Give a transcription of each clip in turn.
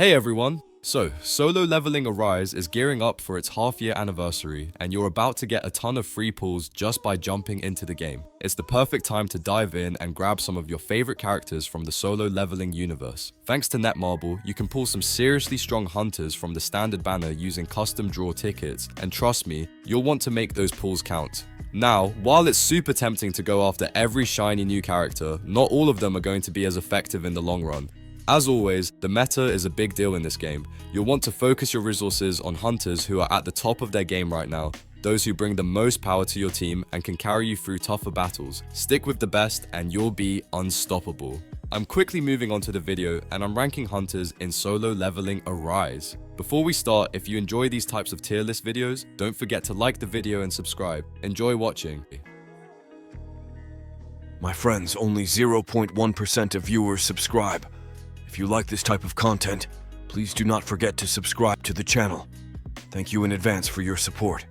Hey everyone! So, Solo Leveling Arise is gearing up for its half-year anniversary, and you're about to get a ton of free pulls just by jumping into the game. It's the perfect time to dive in and grab some of your favorite characters from the Solo Leveling universe. Thanks to Netmarble, you can pull some seriously strong hunters from the standard banner using custom draw tickets, and trust me, you'll want to make those pulls count. Now, while it's super tempting to go after every shiny new character, not all of them are going to be as effective in the long run. As always, the meta is a big deal in this game. You'll want to focus your resources on hunters who are at the top of their game right now, those who bring the most power to your team and can carry you through tougher battles. Stick with the best and you'll be unstoppable. I'm quickly moving on to the video and I'm ranking hunters in Solo Leveling Arise. Before we start, if you enjoy these types of tier list videos, don't forget to like the video and subscribe. Enjoy watching. My friends, only 0.1% of viewers subscribe. If you like this type of content, please do not forget to subscribe to the channel. Thank you in advance for your support.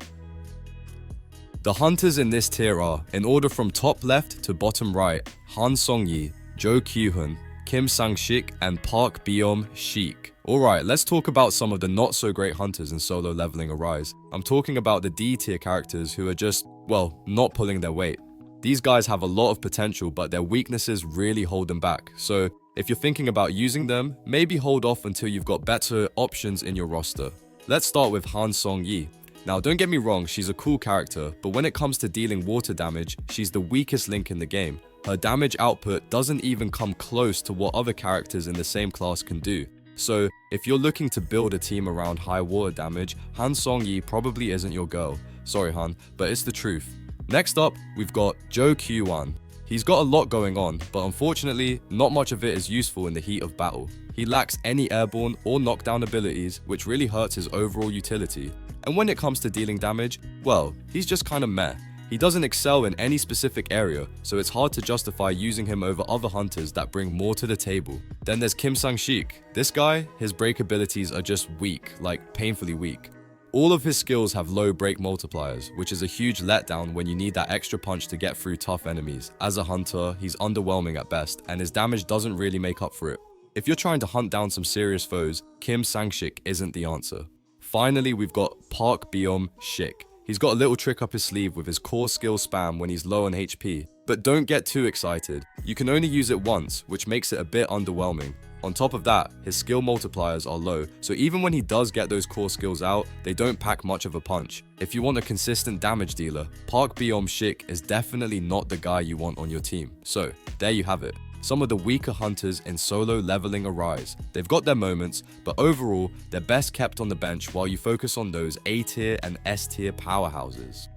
The hunters in this tier are, in order from top left to bottom right, Han Song-yi, Jo Kyuhun, Kim Sang-shik, and Park Byom-shik. Alright, let's talk about some of the not so great hunters in Solo Leveling Arise. I'm talking about the D tier characters who are just, well, not pulling their weight. These guys have a lot of potential, but their weaknesses really hold them back. So, if you're thinking about using them, maybe hold off until you've got better options in your roster. Let's start with Han Song-yi. Now, don't get me wrong, she's a cool character, but when it comes to dealing water damage, she's the weakest link in the game. Her damage output doesn't even come close to what other characters in the same class can do. So, if you're looking to build a team around high water damage, Han Song-yi probably isn't your girl. Sorry Han, but it's the truth. Next up, we've got Jo Kyuhun. He's got a lot going on, but unfortunately, not much of it is useful in the heat of battle. He lacks any airborne or knockdown abilities, which really hurts his overall utility. And when it comes to dealing damage, well, he's just kinda meh. He doesn't excel in any specific area, so it's hard to justify using him over other hunters that bring more to the table. Then there's Kim Sang-shik. This guy, his break abilities are just weak, like painfully weak. All of his skills have low break multipliers, which is a huge letdown when you need that extra punch to get through tough enemies. As a hunter, he's underwhelming at best, and his damage doesn't really make up for it. If you're trying to hunt down some serious foes, Kim Sang-shik isn't the answer. Finally, we've got Park Byom-shik. He's got a little trick up his sleeve with his core skill spam when he's low on HP. But don't get too excited. You can only use it once, which makes it a bit underwhelming. On top of that, his skill multipliers are low, so even when he does get those core skills out, they don't pack much of a punch. If you want a consistent damage dealer, Park Byom-shik is definitely not the guy you want on your team. So, there you have it. Some of the weaker hunters in Solo Leveling Arise. They've got their moments, but overall, they're best kept on the bench while you focus on those A tier and S tier powerhouses.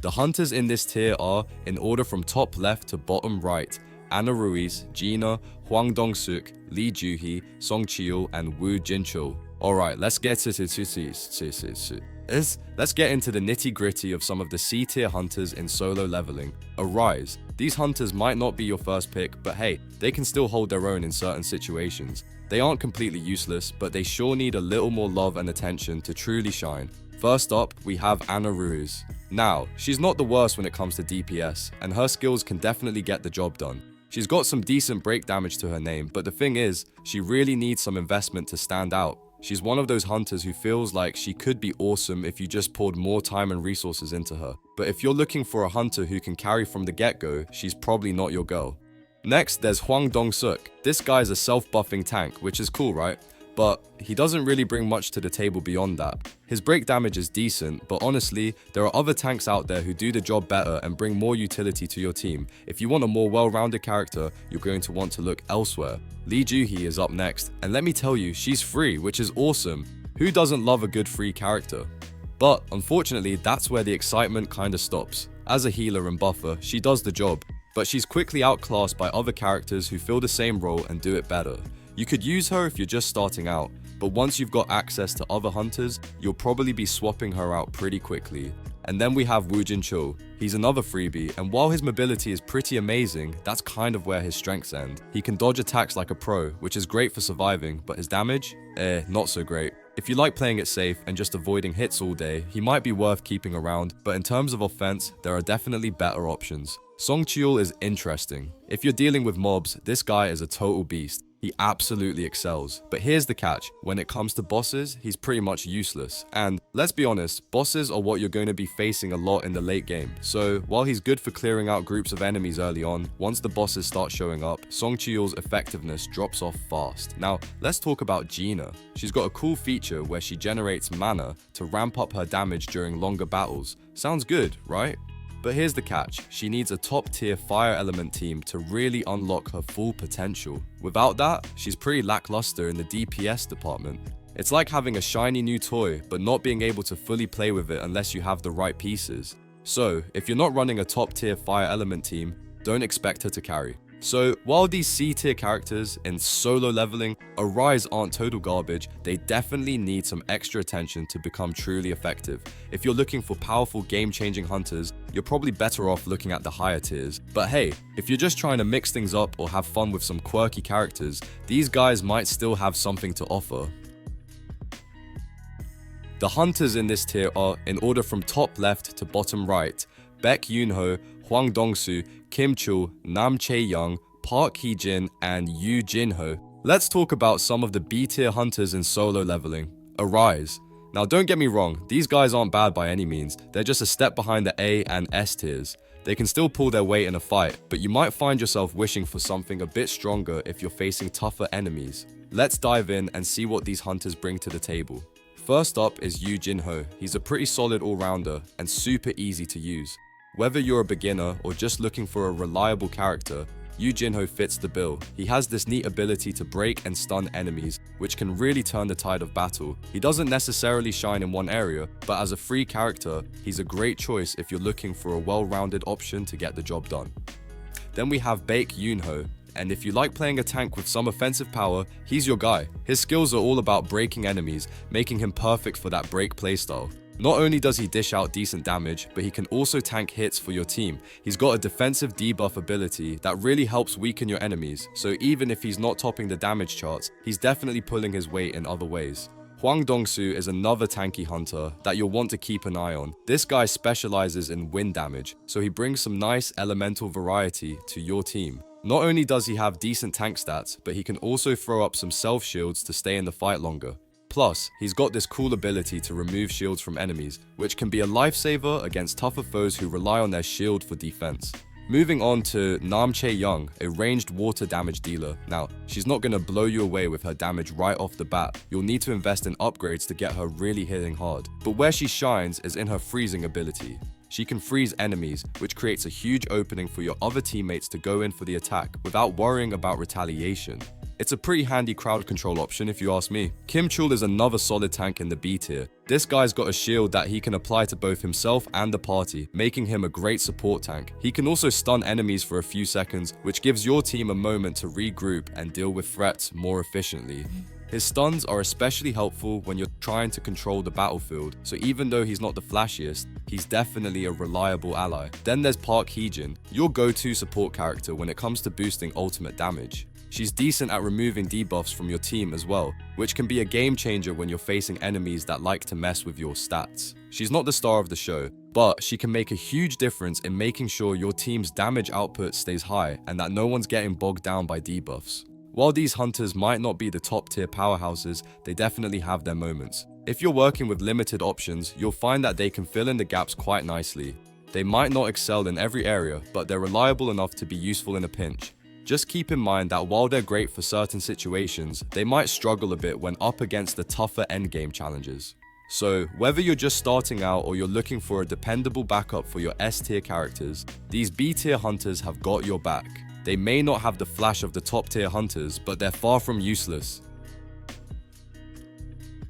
The hunters in this tier are, in order from top left to bottom right, Ana Ruiz, Gina, Hwang Dong-suk, Lee Ju-hee, Song Cheol, and Woo Jin-chul. Alright, let's get into the nitty-gritty of some of the C-tier hunters in Solo Leveling Arise. These hunters might not be your first pick, but hey, they can still hold their own in certain situations. They aren't completely useless, but they sure need a little more love and attention to truly shine. First up, we have Ana Ruiz. Now, she's not the worst when it comes to DPS, and her skills can definitely get the job done. She's got some decent break damage to her name, but the thing is, she really needs some investment to stand out. She's one of those hunters who feels like she could be awesome if you just poured more time and resources into her. But if you're looking for a hunter who can carry from the get-go, she's probably not your girl. Next, there's Hwang Dong-suk. This guy's a self-buffing tank, which is cool, right? But he doesn't really bring much to the table beyond that. His break damage is decent, but honestly, there are other tanks out there who do the job better and bring more utility to your team. If you want a more well-rounded character, you're going to want to look elsewhere. Lee Ju-hee is up next, and let me tell you, she's free, which is awesome. Who doesn't love a good free character? But unfortunately, that's where the excitement kinda stops. As a healer and buffer, she does the job, but she's quickly outclassed by other characters who fill the same role and do it better. You could use her if you're just starting out, but once you've got access to other hunters, you'll probably be swapping her out pretty quickly. And then we have Woo Jin-chul. He's another freebie, and while his mobility is pretty amazing, that's kind of where his strengths end. He can dodge attacks like a pro, which is great for surviving, but his damage? Not so great. If you like playing it safe and just avoiding hits all day, he might be worth keeping around, but in terms of offense, there are definitely better options. Song Cheol is interesting. If you're dealing with mobs, this guy is a total beast. he absolutely excels. But here's the catch, when it comes to bosses, he's pretty much useless. And let's be honest, bosses are what you're going to be facing a lot in the late game. So while he's good for clearing out groups of enemies early on, once the bosses start showing up, Song Chiul's effectiveness drops off fast. Now, let's talk about Gina. She's got a cool feature where she generates mana to ramp up her damage during longer battles. Sounds good, right? But here's the catch, she needs a top tier fire element team to really unlock her full potential. Without that, she's pretty lackluster in the DPS department. It's like having a shiny new toy, but not being able to fully play with it unless you have the right pieces. So, if you're not running a top tier fire element team, don't expect her to carry. So, while these C tier characters in solo leveling Arise aren't total garbage, they definitely need some extra attention to become truly effective. If you're looking for powerful game-changing hunters, you're probably better off looking at the higher tiers. But hey, if you're just trying to mix things up or have fun with some quirky characters, these guys might still have something to offer. The hunters in this tier are, in order from top left to bottom right, Baek Yoonho, Hwang Dongsu, Kim Chul, Nam Chae-young, Park Hee-jin, and Yoo Jin-ho. Let's talk about some of the B-tier hunters in solo leveling. Arise. Now don't get me wrong, these guys aren't bad by any means, they're just a step behind the A and S tiers. They can still pull their weight in a fight, but you might find yourself wishing for something a bit stronger if you're facing tougher enemies. Let's dive in and see what these hunters bring to the table. First up is Yoo Jin-ho. He's a pretty solid all-rounder and super easy to use. Whether you're a beginner or just looking for a reliable character, Yoo Jin-ho fits the bill. He has this neat ability to break and stun enemies, which can really turn the tide of battle. He doesn't necessarily shine in one area, but as a free character, he's a great choice if you're looking for a well-rounded option to get the job done. Then we have Baek Yoonho, and if you like playing a tank with some offensive power, he's your guy. His skills are all about breaking enemies, making him perfect for that break playstyle. Not only does he dish out decent damage, but he can also tank hits for your team. He's got a defensive debuff ability that really helps weaken your enemies, so even if he's not topping the damage charts, he's definitely pulling his weight in other ways. Hwang Dongsu is another tanky hunter that you'll want to keep an eye on. This guy specializes in wind damage, so he brings some nice elemental variety to your team. Not only does he have decent tank stats, but he can also throw up some self shields to stay in the fight longer. Plus, he's got this cool ability to remove shields from enemies, which can be a lifesaver against tougher foes who rely on their shield for defense. Moving on to Nam Chae-young, a ranged water damage dealer. Now, she's not going to blow you away with her damage right off the bat. You'll need to invest in upgrades to get her really hitting hard. But where she shines is in her freezing ability. She can freeze enemies, which creates a huge opening for your other teammates to go in for the attack without worrying about retaliation. It's a pretty handy crowd control option if you ask me. Kim Chul is another solid tank in the B tier. This guy's got a shield that he can apply to both himself and the party, making him a great support tank. He can also stun enemies for a few seconds, which gives your team a moment to regroup and deal with threats more efficiently. His stuns are especially helpful when you're trying to control the battlefield, so even though he's not the flashiest, he's definitely a reliable ally. Then there's Park Hee-jin, your go-to support character when it comes to boosting ultimate damage. She's decent at removing debuffs from your team as well, which can be a game changer when you're facing enemies that like to mess with your stats. She's not the star of the show, but she can make a huge difference in making sure your team's damage output stays high and that no one's getting bogged down by debuffs. While these hunters might not be the top tier powerhouses, they definitely have their moments. If you're working with limited options, you'll find that they can fill in the gaps quite nicely. They might not excel in every area, but they're reliable enough to be useful in a pinch. Just keep in mind that while they're great for certain situations, they might struggle a bit when up against the tougher endgame challenges. So, whether you're just starting out or you're looking for a dependable backup for your S tier characters, these B tier hunters have got your back. They may not have the flash of the top tier hunters, but they're far from useless.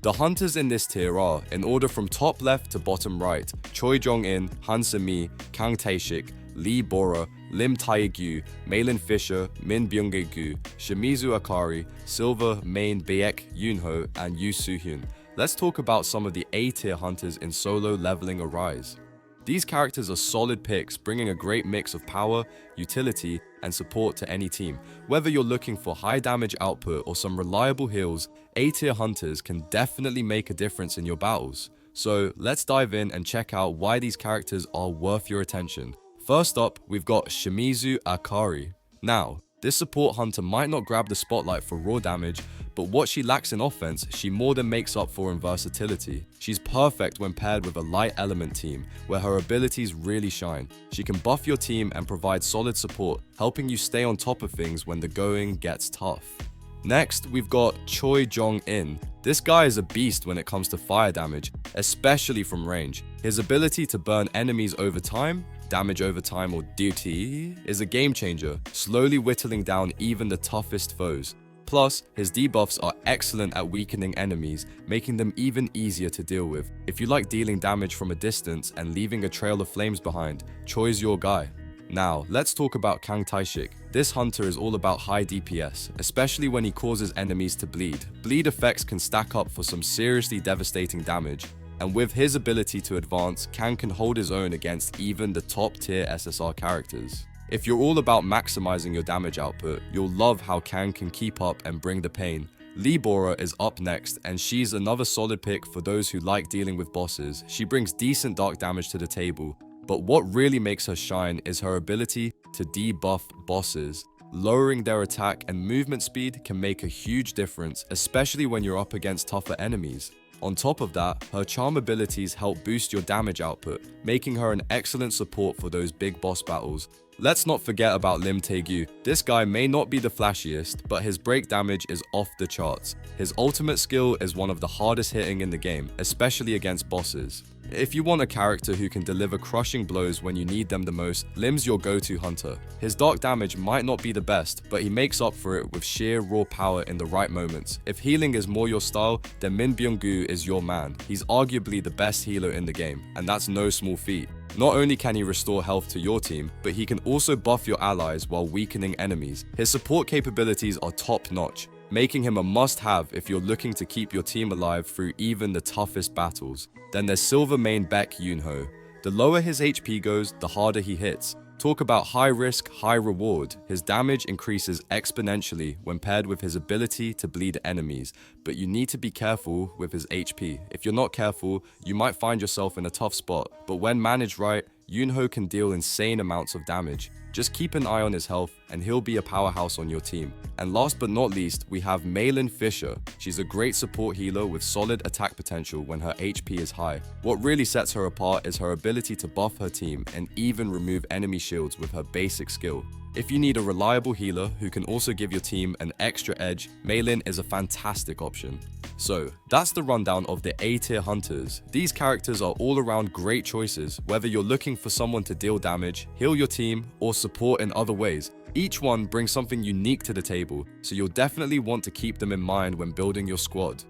The hunters in this tier are, in order from top left to bottom right, Choi Jong-in, Han Se-mi, Kang Tae-shik, Lee Bora, Lim Tae-gyu, Malin Fisher, Min Byung-gu, Shimizu Akari, Silver, Main Baek Yoonho, and Yoo Soo-hyun. Let's talk about some of the A-tier hunters in solo leveling Arise. These characters are solid picks, bringing a great mix of power, utility, and support to any team. Whether you're looking for high damage output or some reliable heals, A-tier hunters can definitely make a difference in your battles. So let's dive in and check out why these characters are worth your attention. First up, we've got Shimizu Akari. Now, This support hunter might not grab the spotlight for raw damage, but what she lacks in offense, she more than makes up for in versatility. She's perfect when paired with a light element team, where her abilities really shine. She can buff your team and provide solid support, helping you stay on top of things when the going gets tough. Next, we've got Choi Jong-in. This guy is a beast when it comes to fire damage, especially from range. His ability to burn enemies over time, damage over time or duty, is a game changer, slowly whittling down even the toughest foes. Plus, his debuffs are excellent at weakening enemies, making them even easier to deal with. If you like dealing damage from a distance and leaving a trail of flames behind, Choi's your guy. Now, let's talk about Kang Taishik. This hunter is all about high DPS, especially when he causes enemies to bleed. Bleed effects can stack up for some seriously devastating damage, and with his ability to advance, Kang can hold his own against even the top tier SSR characters. If you're all about maximizing your damage output, you'll love how Kang can keep up and bring the pain. Lee Bora is up next, and she's another solid pick for those who like dealing with bosses. She brings decent dark damage to the table, but what really makes her shine is her ability to debuff bosses. Lowering their attack and movement speed can make a huge difference, especially when you're up against tougher enemies. On top of that, her charm abilities help boost your damage output, making her an excellent support for those big boss battles. Let's not forget about Lim Tae-gyu. This guy may not be the flashiest, but his break damage is off the charts. His ultimate skill is one of the hardest hitting in the game, especially against bosses. If you want a character who can deliver crushing blows when you need them the most, Lim's your go-to hunter. His dark damage might not be the best, but he makes up for it with sheer raw power in the right moments. If healing is more your style, then Min Byung-gu is your man. He's arguably the best healer in the game, and that's no small feat. Not only can he restore health to your team, but he can also buff your allies while weakening enemies. His support capabilities are top-notch, making him a must-have if you're looking to keep your team alive through even the toughest battles. Then there's Silver Main Baek Yoonho. The lower his HP goes, the harder he hits. Talk about high risk, high reward. His damage increases exponentially when paired with his ability to bleed enemies, but you need to be careful with his HP. If you're not careful, you might find yourself in a tough spot, but when managed right, Yoonho can deal insane amounts of damage. Just keep an eye on his health and he'll be a powerhouse on your team. And last but not least, we have Maylin Fisher. She's a great support healer with solid attack potential when her HP is high. What really sets her apart is her ability to buff her team and even remove enemy shields with her basic skill. If you need a reliable healer who can also give your team an extra edge, Maylin is a fantastic option. So, that's the rundown of the A-tier hunters. These characters are all around great choices, whether you're looking for someone to deal damage, heal your team, or support in other ways. Each one brings something unique to the table, so you'll definitely want to keep them in mind when building your squad.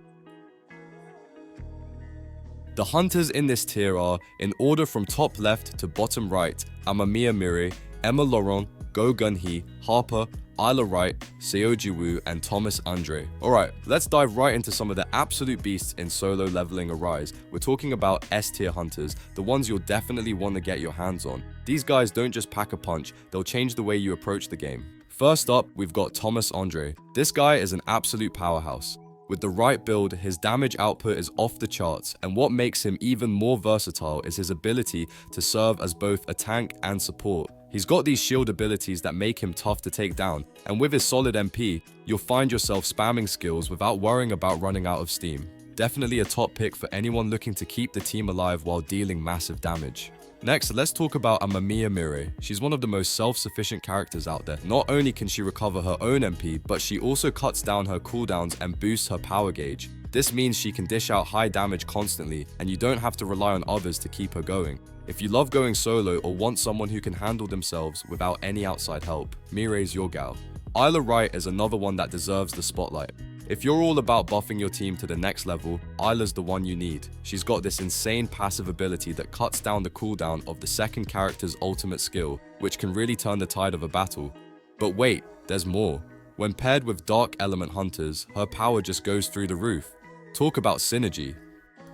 The hunters in this tier are, in order from top left to bottom right, Amamiya Miri, Emma Laurent, Go Gun-hee, Harper, Isla Wright, Seo Ji-woo, and Thomas Andre. Alright, let's dive right into some of the absolute beasts in solo leveling Arise. We're talking about S-tier hunters, the ones you'll definitely want to get your hands on. These guys don't just pack a punch, they'll change the way you approach the game. First up, we've got Thomas Andre. This guy is an absolute powerhouse. With the right build, his damage output is off the charts, and what makes him even more versatile is his ability to serve as both a tank and support. He's got these shield abilities that make him tough to take down, and with his solid MP, you'll find yourself spamming skills without worrying about running out of steam. Definitely a top pick for anyone looking to keep the team alive while dealing massive damage. Next, let's talk about Amamiya Miri. She's one of the most self-sufficient characters out there. Not only can she recover her own MP, but she also cuts down her cooldowns and boosts her power gauge. This means she can dish out high damage constantly, and you don't have to rely on others to keep her going. If you love going solo or want someone who can handle themselves without any outside help, Mire's your gal. Isla Wright is another one that deserves the spotlight. If you're all about buffing your team to the next level, Isla's the one you need. She's got this insane passive ability that cuts down the cooldown of the second character's ultimate skill, which can really turn the tide of a battle. But wait, there's more. When paired with Dark Element Hunters, her power just goes through the roof. Talk about synergy.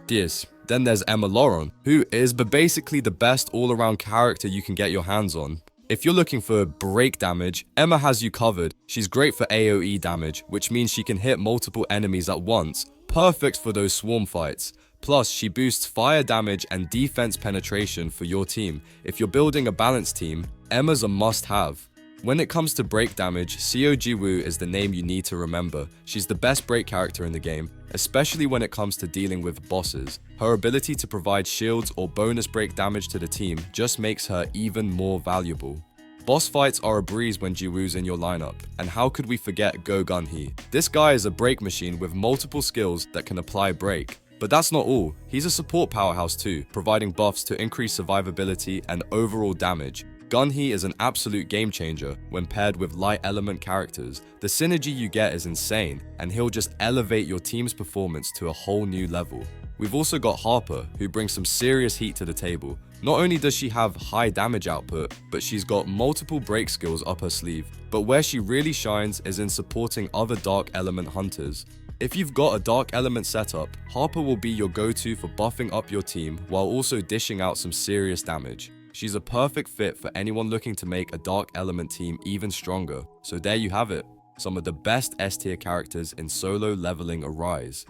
Yes. Then there's Emma Laurent, who is basically the best all-around character you can get your hands on. If you're looking for break damage, Emma has you covered. She's great for AoE damage, which means she can hit multiple enemies at once. Perfect for those swarm fights. Plus, she boosts fire damage and defense penetration for your team. If you're building a balanced team, Emma's a must-have. When it comes to break damage, Seo Ji-woo is the name you need to remember. She's the best break character in the game, especially when it comes to dealing with bosses. Her ability to provide shields or bonus break damage to the team just makes her even more valuable. Boss fights are a breeze when Ji-woo's in your lineup, and how could we forget Go Gun-hee? This guy is a break machine with multiple skills that can apply break. But that's not all, he's a support powerhouse too, providing buffs to increase survivability and overall damage. Gun-hee is an absolute game changer when paired with light element characters. The synergy you get is insane, and he'll just elevate your team's performance to a whole new level. We've also got Harper, who brings some serious heat to the table. Not only does she have high damage output, but she's got multiple break skills up her sleeve. But where she really shines is in supporting other dark element hunters. If you've got a dark element setup, Harper will be your go-to for buffing up your team while also dishing out some serious damage. She's a perfect fit for anyone looking to make a dark element team even stronger. So there you have it, some of the best S tier characters in solo leveling Arise.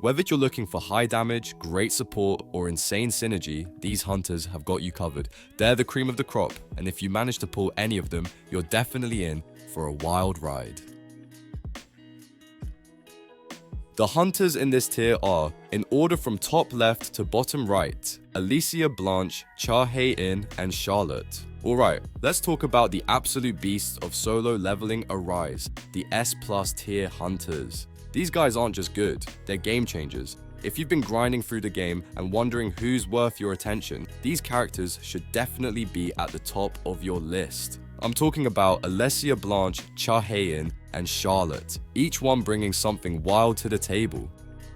Whether you're looking for high damage, great support, or insane synergy, these hunters have got you covered. They're the cream of the crop, and if you manage to pull any of them, you're definitely in for a wild ride. The hunters in this tier are, in order from top left to bottom right, Alicia Blanche, Cha Hae-in, and Charlotte. Alright, let's talk about the absolute beasts of solo leveling Arise, the S+ tier hunters. These guys aren't just good, they're game changers. If you've been grinding through the game and wondering who's worth your attention, these characters should definitely be at the top of your list. I'm talking about Alicia Blanche, Cha Hae-in, and Charlotte, each one bringing something wild to the table.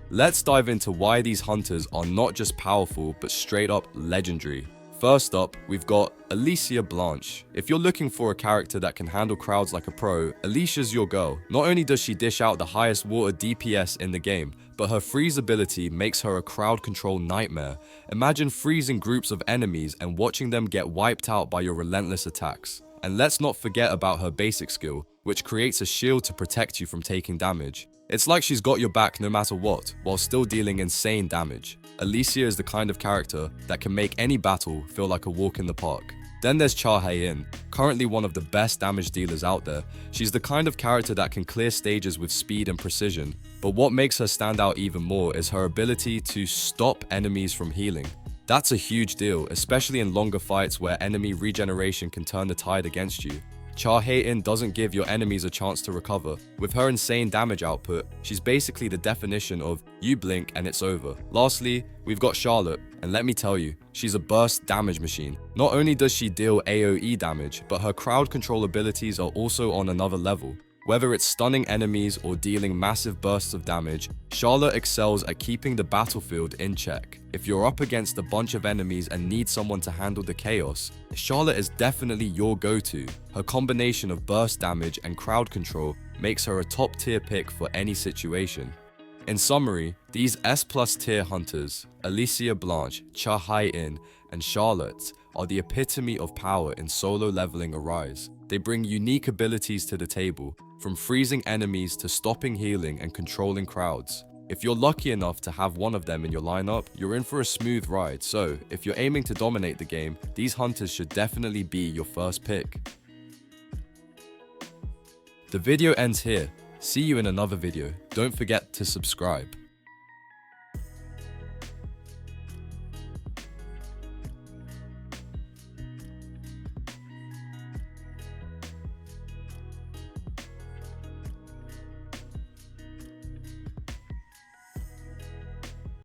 Let's dive into why these hunters are not just powerful but straight up legendary. First up, we've got Alicia Blanche. If you're looking for a character that can handle crowds like a pro, Alicia's your girl. Not only does she dish out the highest water DPS in the game, but her freeze ability makes her a crowd control nightmare. Imagine freezing groups of enemies and watching them get wiped out by your relentless attacks. And let's not forget about her basic skill, which creates a shield to protect you from taking damage. It's like she's got your back no matter what, while still dealing insane damage. Alicia is the kind of character that can make any battle feel like a walk in the park. Then there's Cha Hae-in, currently one of the best damage dealers out there. She's the kind of character that can clear stages with speed and precision, but what makes her stand out even more is her ability to stop enemies from healing. That's a huge deal, especially in longer fights where enemy regeneration can turn the tide against you. Cha Hae-in doesn't give your enemies a chance to recover. With her insane damage output, she's basically the definition of you blink and it's over. Lastly, we've got Charlotte, and let me tell you, she's a burst damage machine. Not only does she deal AoE damage, but her crowd control abilities are also on another level. Whether it's stunning enemies or dealing massive bursts of damage, Charlotte excels at keeping the battlefield in check. If you're up against a bunch of enemies and need someone to handle the chaos, Charlotte is definitely your go-to. Her combination of burst damage and crowd control makes her a top tier pick for any situation. In summary, these S+ tier hunters, Alicia Blanche, Cha Hae-in, and Charlotte, are the epitome of power in solo leveling Arise. They bring unique abilities to the table, from freezing enemies to stopping healing and controlling crowds. If you're lucky enough to have one of them in your lineup, you're in for a smooth ride, so if you're aiming to dominate the game, these hunters should definitely be your first pick. The video ends here. See you in another video. Don't forget to subscribe.